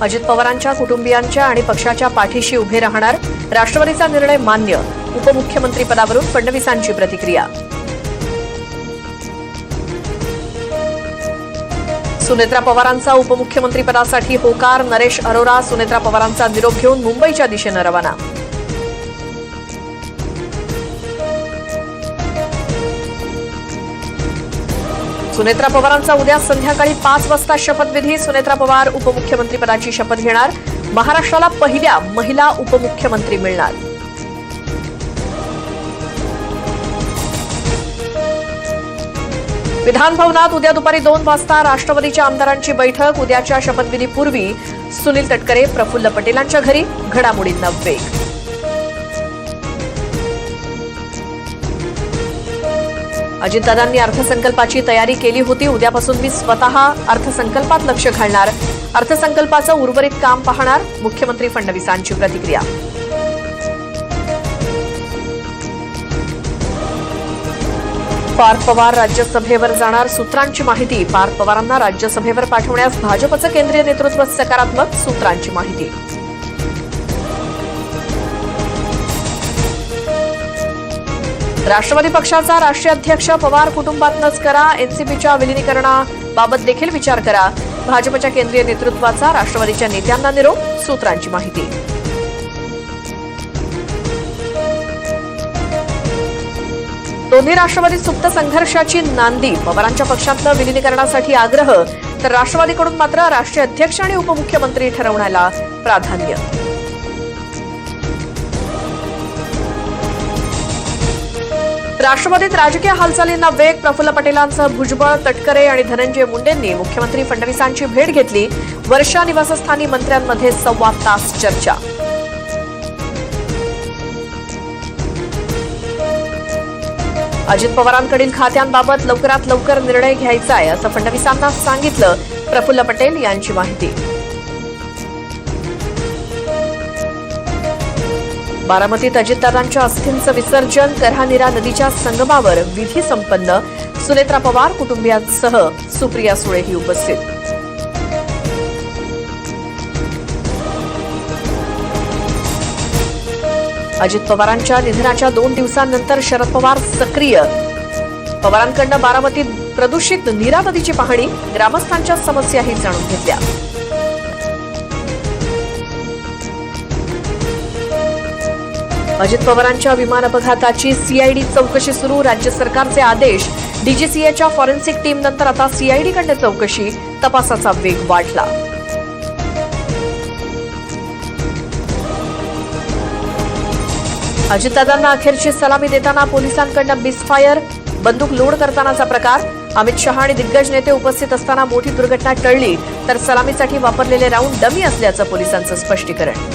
अजित पवारांच्या कुटुंबियांच्या आणि पक्षाच्या पाठीशी उभे राहणार, राष्ट्रवादीचा निर्णय मान्य, उपमुख्यमंत्रीपदावरून फडणवीसांची प्रतिक्रिया. सुनेत्रा पवारांचा उपमुख्यमंत्रीपदासाठी होकार, नरेश अरोरा सुनेत्रा पवारांचा निरोप घेऊन मुंबईच्या दिशेनं रवाना. सुनेत्रा पवारांचा उद्या संध्याकाळी 5 वाजता शपथविधी. सुनेत्रा पवार उपमुख्यमंत्रीपदाची शपथ घेणार. महाराष्ट्राला पहिल्या महिला उपमुख्यमंत्री मिळणार. विधान भवनात उद्या दुपारी 2 वाजता राष्ट्रवादीच्या आमदारांची बैठक. उद्याच्या शपथविधीपूर्वी सुनील तटकरे, प्रफुल्ल पटेलांच्या घरी. घडामोडींना वेग. अजितदादांनी अर्थसंकल्पाची तयारी केली होती. उद्यापासून मी स्वतः अर्थसंकल्पात लक्ष घालणार. अर्थसंकल्पाचं उर्वरित काम पाहणार, मुख्यमंत्री फडणवीसांची प्रतिक्रिया. पार्थ पवार राज्यसभेवर जाणार, सूत्रांची माहिती. पार्थ पवारांना राज्यसभेवर पाठवण्यास भाजपचं केंद्रीय नेतृत्व सकारात्मक, सूत्रांची माहिती. राष्ट्रवादी पक्षाचा राष्ट्रीय अध्यक्ष पवार कुटुंबातनंच करा. एनसीपीच्या विलिनीकरणाबाबत देखील विचार करा. भाजपच्या केंद्रीय नेतृत्वाचा राष्ट्रवादीच्या नेत्यांना निरोप, सूत्रांची माहिती. दोन्ही राष्ट्रवादीत सुप्त संघर्षाची नांदी. पवारांच्या पक्षातलं विलिनीकरणासाठी आग्रह, तर राष्ट्रवादीकडून मात्र राष्ट्रीय अध्यक्ष आणि उपमुख्यमंत्री ठरवण्याला प्राधान्य. राष्ट्रवादीत राजकीय हालचालींना वेग. प्रफुल्ल पटेलांसह भुजबळ, तटकरे आणि धनंजय मुंडेंनी मुख्यमंत्री फडणवीसांची भेट घेतली. वर्षा निवासस्थानी मंत्र्यांमध्ये 1.25 तास चर्चा. अजित पवारांकडील खात्यांबाबत लवकरात लवकर निर्णय घ्यायचा आहे, असं फडणवीसांना सांगितलं. प्रफुल्ल पटेल यांची माहिती. बारामतीत अजितदादांच्या अस्थींचं विसर्जन. करहा-नीरा नदीच्या संगमावर विधी संपन्न. सुनेत्रा पवार कुटुंबियांसह सुप्रिया सुळेही उपस्थित. अजित पवारांच्या निधनाच्या 2 दिवसांनंतर शरद पवार सक्रिय. पवारांकडून बारामतीत प्रदूषित नीरा नदीची पाहणी. ग्रामस्थांच्या समस्याही जाणून घेतल्या. अजित पवारांच्या विमान अपघाताची सीआयडी चौकशी सुरू. राज्य सरकारचे आदेश. डीजीसीएच्या फॉरेन्सिक टीमनंतर आता सीआयडीकडे चौकशी. तपासाचा वेग वाढला. अजितदादांना अखेरची सलामी देताना पोलिसांकडून मिसफायर. बंदूक लोड करतानाचा प्रकार. अमित शहा आणि दिग्गज नेते उपस्थित असताना मोठी दुर्घटना टळली, तर सलामीसाठी वापरलेले राऊंड डमी असल्याचं पोलिसांचं स्पष्टीकरण.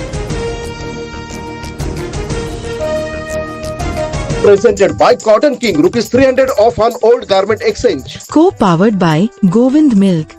Presented by Cotton King, ₹300 off on old garment exchange. Co-powered by Govind Milk.